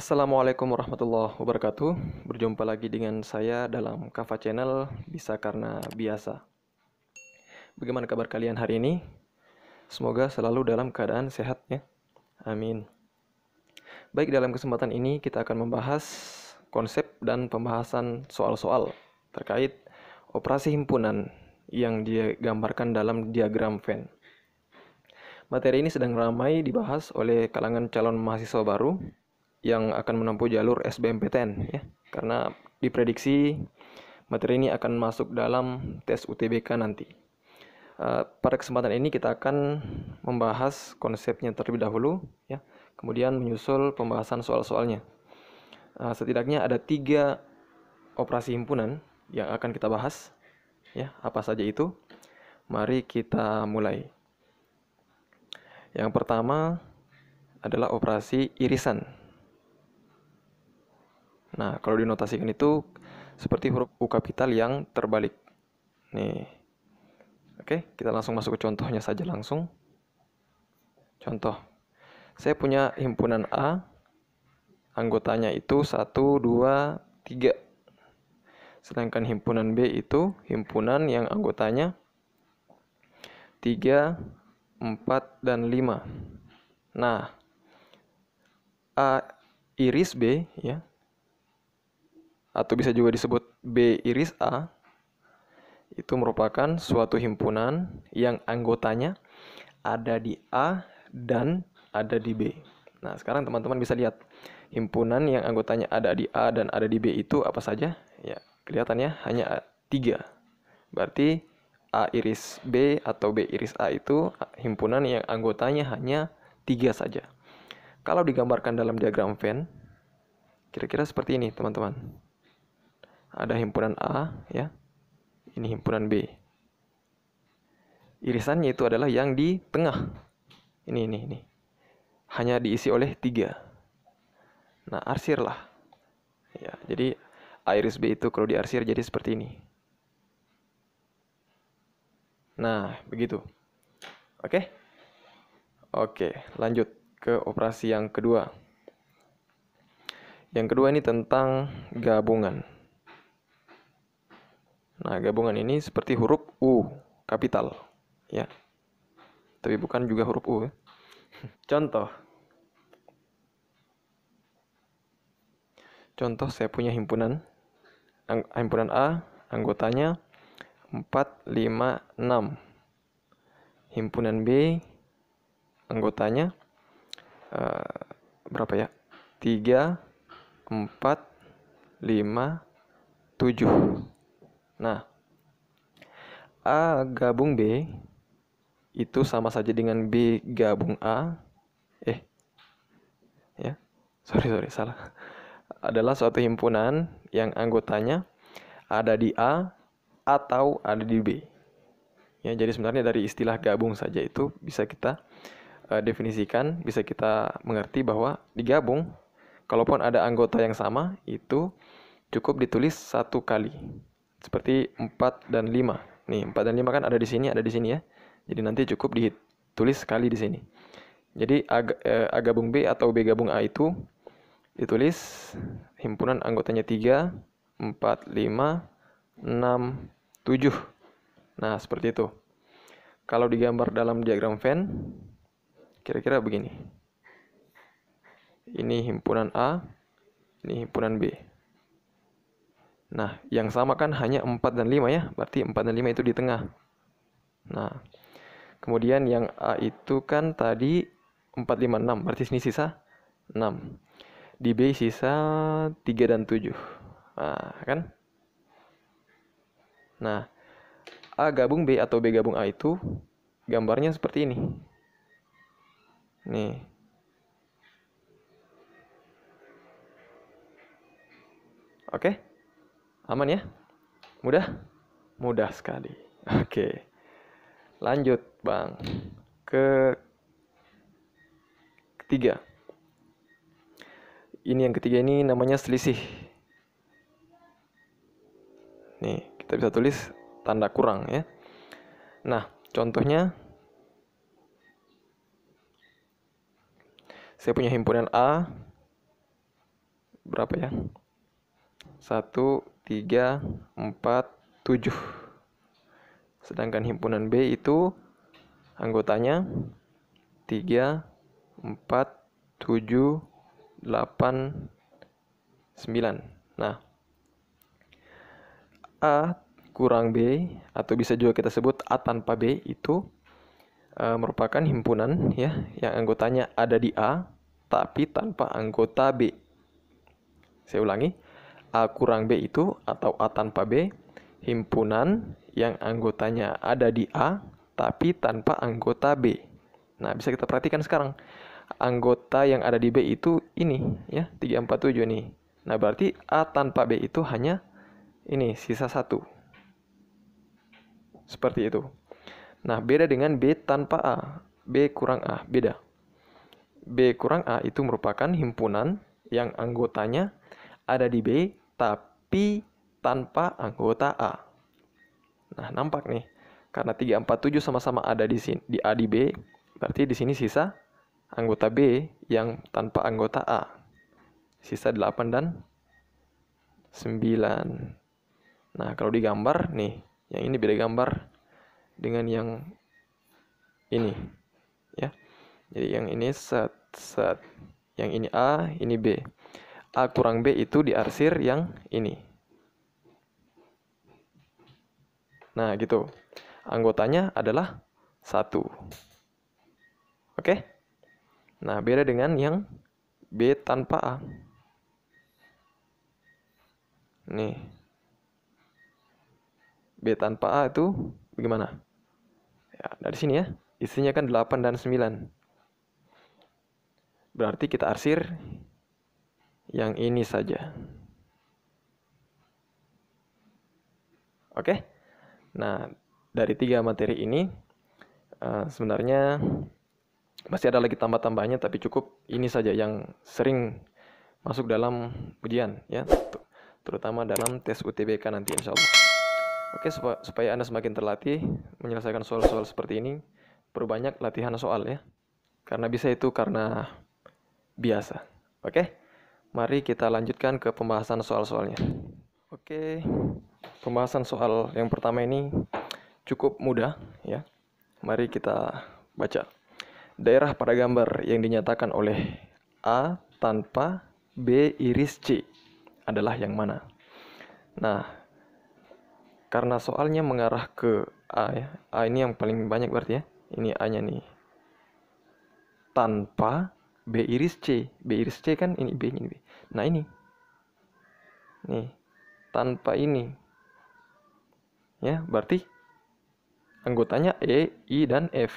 Assalamualaikum warahmatullahi wabarakatuh. Berjumpa lagi dengan saya dalam Kava Channel Bisa Karena Biasa. Bagaimana kabar kalian hari ini? Semoga selalu dalam keadaan sehat ya. Amin. Baik, dalam kesempatan ini kita akan membahas konsep dan pembahasan soal-soal terkait operasi himpunan yang digambarkan dalam diagram Venn. Materi ini sedang ramai dibahas oleh kalangan calon mahasiswa baru yang akan menempuh jalur SBMPTN ya, karena diprediksi materi ini akan masuk dalam tes UTBK nanti. Pada kesempatan ini kita akan membahas konsepnya terlebih dahulu ya, kemudian menyusul pembahasan soal-soalnya. Setidaknya ada 3 operasi himpunan yang akan kita bahas ya. Apa saja itu? Mari kita mulai. Yang pertama adalah operasi irisan. Nah, kalau dinotasikan itu seperti huruf U kapital yang terbalik. Nih. Oke, kita langsung masuk ke contohnya saja langsung. Contoh. Saya punya himpunan A. Anggotanya itu 1, 2, 3. Sedangkan himpunan B itu himpunan yang anggotanya 3, 4, dan 5. Nah, A iris B ya, atau bisa juga disebut B iris A, itu merupakan suatu himpunan yang anggotanya ada di A dan ada di B. Nah, sekarang teman-teman bisa lihat himpunan yang anggotanya ada di A dan ada di B itu apa saja? Ya, kelihatannya hanya 3. Berarti A iris B atau B iris A itu himpunan yang anggotanya hanya 3 saja. Kalau digambarkan dalam diagram Venn, kira-kira seperti ini, teman-teman. Ada himpunan A, ya. Ini himpunan B. Irisannya itu adalah yang di tengah. Ini. Hanya diisi oleh 3. Nah, arsirlah. Ya, jadi A iris B itu kalau diarsir jadi seperti ini. Nah, begitu. Oke? Oke, lanjut ke operasi yang kedua. Yang kedua ini tentang gabungan. Nah, gabungan ini seperti huruf U kapital, ya. Tapi bukan juga huruf U. Contoh. Contoh, saya punya himpunan A, anggotanya 4, 5, 6. Himpunan B, anggotanya berapa ya? 3, 4, 5, 7. Nah, A gabung B itu sama saja dengan B gabung A. Sorry, salah. Adalah suatu himpunan yang anggotanya ada di A atau ada di B. Ya, jadi sebenarnya dari istilah gabung saja itu bisa kita definisikan, bisa kita mengerti bahwa digabung, kalaupun ada anggota yang sama, itu cukup ditulis 1 kali. Seperti 4 dan 5. Nih, 4 dan 5 kan ada di sini ya. Jadi nanti cukup ditulis sekali di sini. Jadi A gabung B atau B gabung A itu ditulis himpunan anggotanya 3, 4, 5, 6, 7. Nah, seperti itu. Kalau digambar dalam diagram Venn, kira-kira begini. Ini himpunan A, ini himpunan B. Nah, yang sama kan hanya 4 dan 5 ya. Berarti 4 dan 5 itu di tengah. Nah, kemudian yang A itu kan tadi 4, 5, 6. Berarti sini sisa 6. Di B sisa 3 dan 7. Nah, kan? Nah, A gabung B atau B gabung A itu gambarnya seperti ini. Nih. Oke? Aman ya? Mudah? Mudah sekali. Oke. Lanjut, Bang. Ketiga. Ini yang ketiga ini namanya selisih. Nih, kita bisa tulis tanda kurang ya. Nah, contohnya saya punya himpunan A berapa ya? 1, 3, 4, 7. Sedangkan himpunan B itu anggotanya 3, 4, 7, 8, 9. Nah, A kurang B, atau bisa juga kita sebut A tanpa B, itu merupakan himpunan ya yang anggotanya ada di A tapi tanpa anggota B. Saya ulangi, A kurang B itu atau A tanpa B, himpunan yang anggotanya ada di A tapi tanpa anggota B. Nah, bisa kita perhatikan sekarang. Anggota yang ada di B itu ini ya, 3, 4, 7 nih. Nah, berarti A tanpa B itu hanya ini, sisa 1. Seperti itu. Nah, beda dengan B tanpa A. B kurang A, beda. B kurang A itu merupakan himpunan yang anggotanya ada di B tapi tanpa anggota A. Nah, nampak nih. Karena 3, 4, 7 sama-sama ada di sini, di A di B, berarti di sini sisa anggota B yang tanpa anggota A. Sisa 8 dan 9. Nah, kalau digambar nih, yang ini beda gambar dengan yang ini ya. Jadi yang ini set. Yang ini A, ini B. A kurang B itu diarsir yang ini. Nah, gitu. Anggotanya adalah 1. Oke? Nah, beda dengan yang B tanpa A. Nih. B tanpa A itu bagaimana? Ya, dari sini ya. Isinya kan 8 dan 9. Berarti kita arsir yang ini saja. Oke? Nah, dari 3 materi ini sebenarnya masih ada lagi tambah-tambahnya, tapi cukup ini saja yang sering masuk dalam ujian ya, terutama dalam tes UTBK nanti insya Allah. Oke, supaya Anda semakin terlatih menyelesaikan soal-soal seperti ini, perbanyak latihan soal ya. Karena bisa itu karena biasa. Oke, mari kita lanjutkan ke pembahasan soal-soalnya. Oke, pembahasan soal yang pertama ini cukup mudah ya. Mari kita baca. Daerah pada gambar yang dinyatakan oleh A tanpa B iris C adalah yang mana? Nah, karena soalnya mengarah ke A ya. A ini yang paling banyak berarti ya. Ini A-nya nih. Tanpa B iris C. B iris C kan ini B, ini B. Nah, ini. Nih. Tanpa ini. Ya, berarti anggotanya E, I, dan F.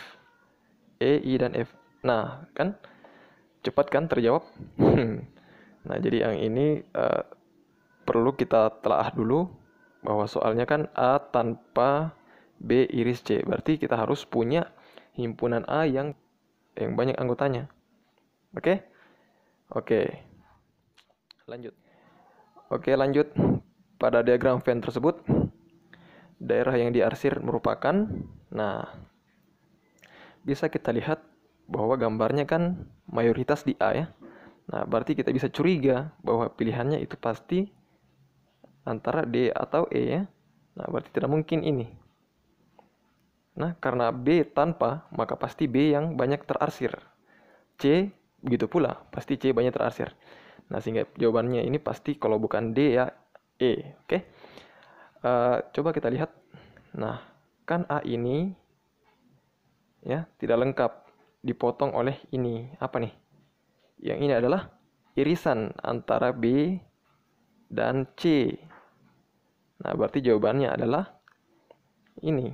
E, I, dan F. Nah, kan cepat kan terjawab? Nah, jadi yang ini perlu kita telaah dulu bahwa soalnya kan A tanpa B iris C. Berarti kita harus punya himpunan A yang banyak anggotanya. Oke? Oke. Lanjut. Oke, lanjut. Pada diagram Venn tersebut, daerah yang diarsir merupakan, nah, bisa kita lihat bahwa gambarnya kan mayoritas di A ya. Nah, berarti kita bisa curiga bahwa pilihannya itu pasti antara D atau E ya. Nah, berarti tidak mungkin ini. Nah, karena B tanpa, maka pasti B yang banyak terarsir. C, begitu pula, pasti C banyak terarsir. Nah, sehingga jawabannya ini pasti kalau bukan D ya E. Oke? Coba kita lihat. Nah, kan A ini ya tidak lengkap, dipotong oleh ini. Apa nih? Yang ini adalah irisan antara B dan C. Nah, berarti jawabannya adalah ini,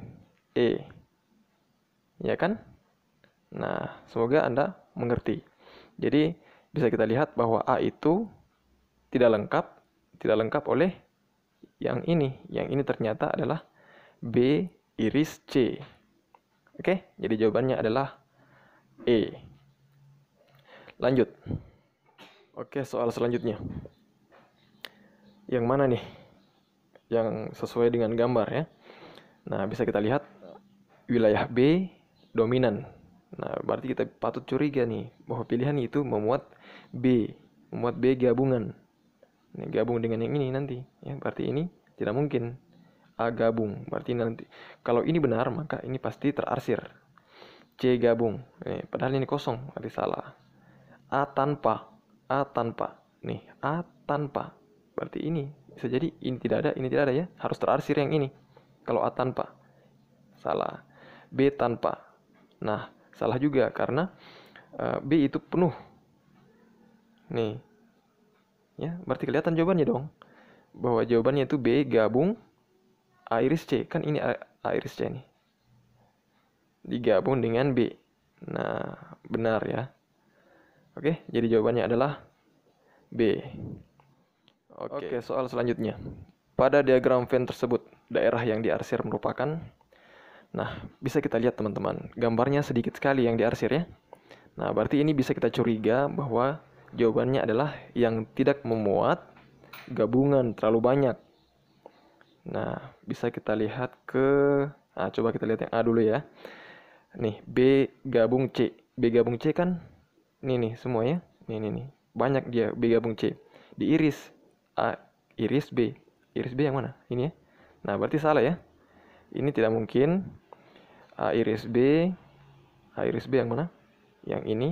E. Ya kan? Nah, semoga Anda mengerti. Jadi, bisa kita lihat bahwa A itu tidak lengkap oleh yang ini. Yang ini ternyata adalah B iris C. Oke, jadi jawabannya adalah E. Lanjut. Oke, soal selanjutnya. Yang mana nih? Yang sesuai dengan gambar ya. Nah, bisa kita lihat wilayah B dominan. Nah, berarti kita patut curiga nih bahwa pilihan itu memuat B gabungan. Ini gabung dengan yang ini nanti, ya. Berarti ini tidak mungkin. A gabung, berarti nanti kalau ini benar maka ini pasti terarsir. C gabung, padahal ini kosong, berarti salah. A tanpa, nih A tanpa, berarti ini bisa jadi ini tidak ada ya, harus terarsir yang ini. Kalau A tanpa, salah. B tanpa, nah salah juga karena B itu penuh. Nih, ya berarti kelihatan jawabannya dong, bahwa jawabannya itu B gabung A iris C, kan ini A iris C nih, digabung dengan B. Nah, benar ya. Oke, jadi jawabannya adalah B. Oke, soal selanjutnya. Pada diagram Venn tersebut, daerah yang diarsir merupakan... Nah, bisa kita lihat teman-teman, gambarnya sedikit sekali yang diarsir ya. Nah, berarti ini bisa kita curiga bahwa jawabannya adalah yang tidak memuat gabungan terlalu banyak. Nah, bisa kita lihat coba kita lihat yang A dulu ya. Nih, B gabung C. B gabung C kan ini nih semua ya. Nih. Banyak dia B gabung C. Diiris A iris B. Iris B yang mana? Ini ya. Nah, berarti salah ya. Ini tidak mungkin. A iris B. A iris B yang mana? Yang ini.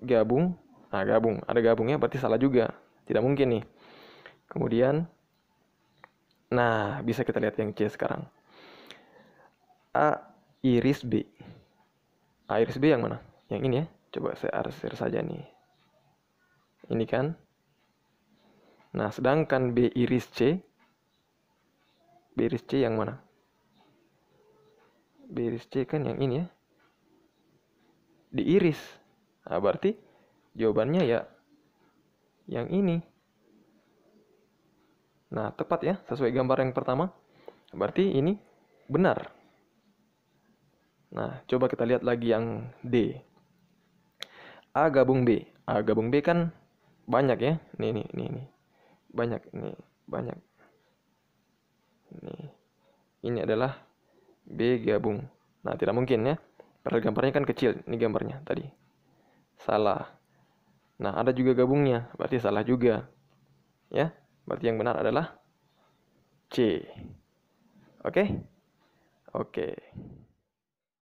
Gabung. Nah, gabung. Ada gabungnya berarti salah juga. Tidak mungkin nih. Kemudian nah, bisa kita lihat yang C sekarang. A iris B. A iris B yang mana? Yang ini ya. Coba saya arsir saja nih. Ini kan. Nah, sedangkan B iris C. B iris C yang mana? B iris C kan yang ini ya. Diiris. Nah, berarti jawabannya ya yang ini. Nah, tepat ya, sesuai gambar yang pertama. Berarti ini benar. Nah, coba kita lihat lagi yang D. A gabung B. A gabung B kan banyak ya. Nih. Banyak, nih, banyak. Nih. Ini adalah B gabung. Nah, tidak mungkin ya. Padahal gambarnya kan kecil. Ini gambarnya tadi. Salah. Nah, ada juga gabungnya. Berarti salah juga. Ya. Berarti yang benar adalah C. Oke? Oke.